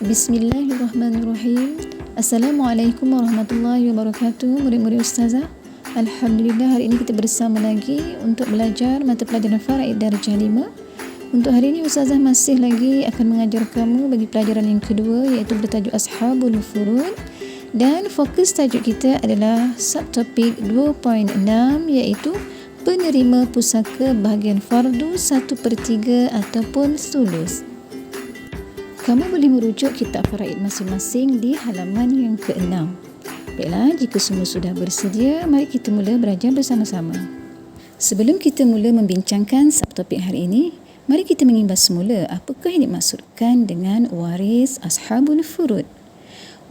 Bismillahirrahmanirrahim. Assalamualaikum warahmatullahi wabarakatuh. Murid-murid Ustazah, Alhamdulillah hari ini kita bersama lagi untuk belajar mata pelajaran Faraid Darjah 5. Untuk hari ini Ustazah masih lagi akan mengajar kamu bagi pelajaran yang kedua, iaitu bertajuk Ashabul Furud, dan fokus tajuk kita adalah subtopik 2.6, iaitu penerima pusaka bahagian fardu 1/3 ataupun sulus. Kamu boleh merujuk kitab Faraid masing-masing di halaman yang ke-6. Baiklah, jika semua sudah bersedia, mari kita mula belajar bersama-sama. Sebelum kita mula membincangkan subtopik hari ini, mari kita mengimbas semula apakah yang dimaksudkan dengan waris Ashabul Furud.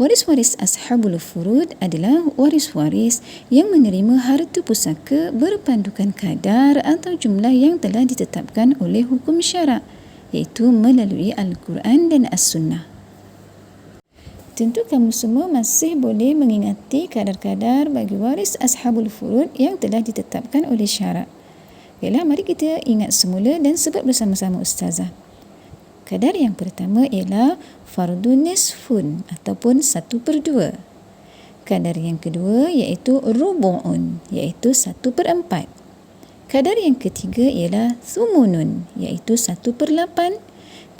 Waris-waris Ashabul Furud adalah waris-waris yang menerima harta pusaka berpandukan kadar atau jumlah yang telah ditetapkan oleh hukum syarak, iaitu melalui Al-Quran dan As-Sunnah. Tentu kamu semua masih boleh mengingati kadar-kadar bagi waris Ashabul Furud yang telah ditetapkan oleh syarak. Baiklah, mari kita ingat semula dan sebut bersama-sama Ustazah. Kadar yang pertama ialah fardu nisfun ataupun 1/2. Kadar yang kedua iaitu rubu'un, iaitu 1/4. Kadar yang ketiga ialah thumunun, iaitu 1/8.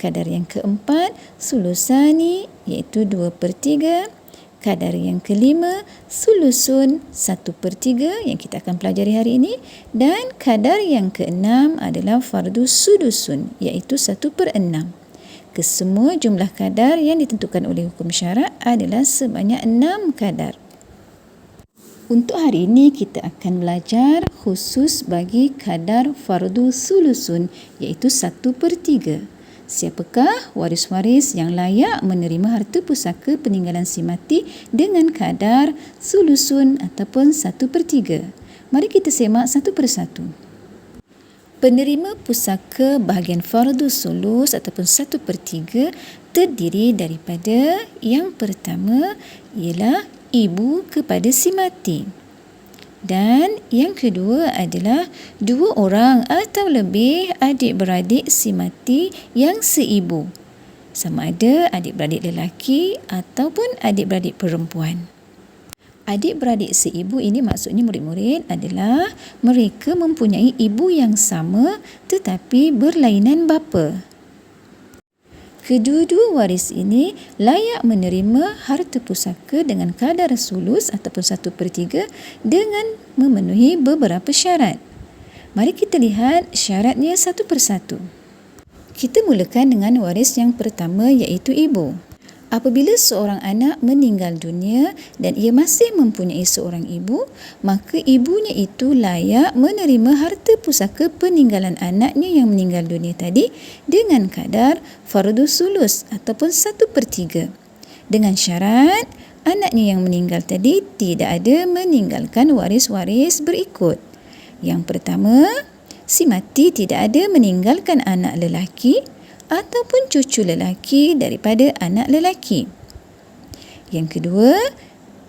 Kadar yang keempat sulusani, iaitu 2/3. Kadar yang kelima sulusun, 1/3 yang kita akan pelajari hari ini. Dan kadar yang keenam adalah fardu sudusun, iaitu 1/6. Kesemua jumlah kadar yang ditentukan oleh hukum syarak adalah sebanyak 6 kadar. Untuk hari ini kita akan belajar khusus bagi kadar fardu sulusun, iaitu 1/3. Siapakah waris-waris yang layak menerima harta pusaka peninggalan si mati dengan kadar sulusun ataupun 1/3? Mari kita semak satu persatu. Penerima pusaka bahagian fardu sulus ataupun 1/3 terdiri daripada yang pertama ialah ibu kepada si mati. Dan yang kedua adalah 2 orang atau lebih adik-beradik si mati yang seibu, sama ada adik-beradik lelaki ataupun adik-beradik perempuan. Adik-beradik seibu ini maksudnya murid-murid adalah mereka mempunyai ibu yang sama tetapi berlainan bapa. Kedua-dua waris ini layak menerima harta pusaka dengan kadar sulus ataupun 1/3 dengan memenuhi beberapa syarat. Mari kita lihat syaratnya satu persatu. Kita mulakan dengan waris yang pertama, iaitu ibu. Apabila seorang anak meninggal dunia dan ia masih mempunyai seorang ibu, maka ibunya itu layak menerima harta pusaka peninggalan anaknya yang meninggal dunia tadi dengan kadar fardu sulus ataupun 1/3. Dengan syarat anaknya yang meninggal tadi tidak ada meninggalkan waris-waris berikut. Yang pertama, si mati tidak ada meninggalkan anak lelaki ataupun cucu lelaki daripada anak lelaki. Yang kedua,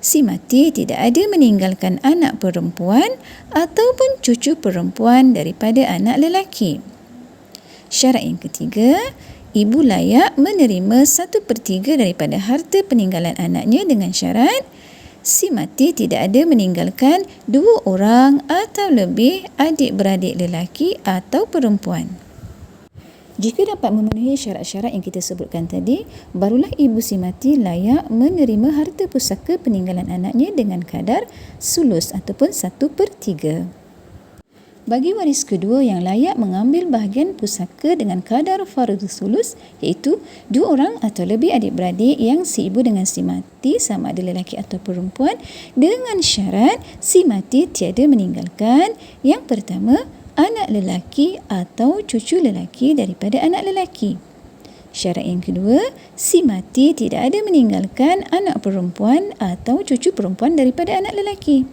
si mati tidak ada meninggalkan anak perempuan ataupun cucu perempuan daripada anak lelaki. Syarat yang ketiga, ibu layak menerima 1/3 daripada harta peninggalan anaknya dengan syarat si mati tidak ada meninggalkan 2 orang atau lebih adik-beradik lelaki atau perempuan. Jika dapat memenuhi syarat-syarat yang kita sebutkan tadi, barulah ibu si mati layak menerima harta pusaka peninggalan anaknya dengan kadar sulus ataupun 1/3. Bagi waris kedua yang layak mengambil bahagian pusaka dengan kadar fardu sulus, iaitu 2 orang atau lebih adik-beradik yang seibu dengan si mati, sama ada lelaki atau perempuan, dengan syarat si mati tiada meninggalkan yang pertama, anak lelaki atau cucu lelaki daripada anak lelaki. Syarat yang kedua, si mati tidak ada meninggalkan anak perempuan atau cucu perempuan daripada anak lelaki.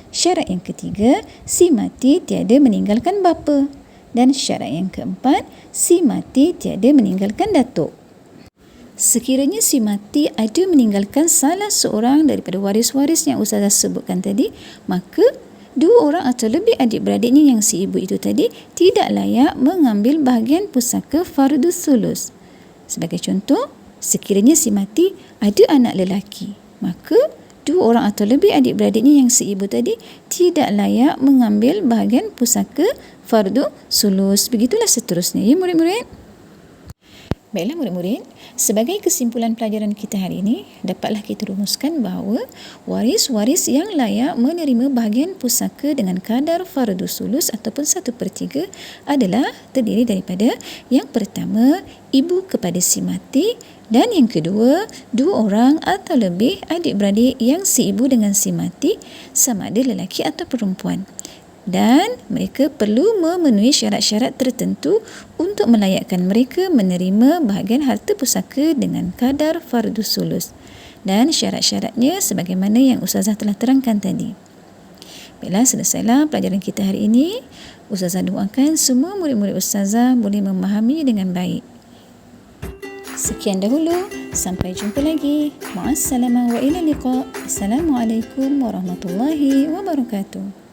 Syarat yang ketiga, si mati tiada meninggalkan bapa. Dan syarat yang keempat, si mati tiada meninggalkan datuk. Sekiranya si mati ada meninggalkan salah seorang daripada waris-waris yang Ustazah sebutkan tadi, maka 2 orang atau lebih adik-beradiknya yang si ibu itu tadi tidak layak mengambil bahagian pusaka fardu sulus. Sebagai contoh, sekiranya si mati ada anak lelaki, maka dua orang atau lebih adik-beradiknya yang seibu tadi tidak layak mengambil bahagian pusaka fardu sulus. Begitulah seterusnya, ya murid-murid. Baiklah murid-murid, sebagai kesimpulan pelajaran kita hari ini, dapatlah kita rumuskan bahawa waris-waris yang layak menerima bahagian pusaka dengan kadar fardu sulus ataupun 1/3 adalah terdiri daripada yang pertama, ibu kepada si mati, dan yang kedua, dua orang atau lebih adik-beradik yang seibu dengan si mati, sama ada lelaki atau perempuan. Dan mereka perlu memenuhi syarat-syarat tertentu untuk melayakkan mereka menerima bahagian harta pusaka dengan kadar fardu sulus. Dan syarat-syaratnya sebagaimana yang Ustazah telah terangkan tadi. Baiklah, selesailah pelajaran kita hari ini. Ustazah doakan semua murid-murid Ustazah boleh memahami dengan baik. Sekian dahulu, sampai jumpa lagi. Ma'assalamah wa ila liqa. Assalamualaikum warahmatullahi wabarakatuh.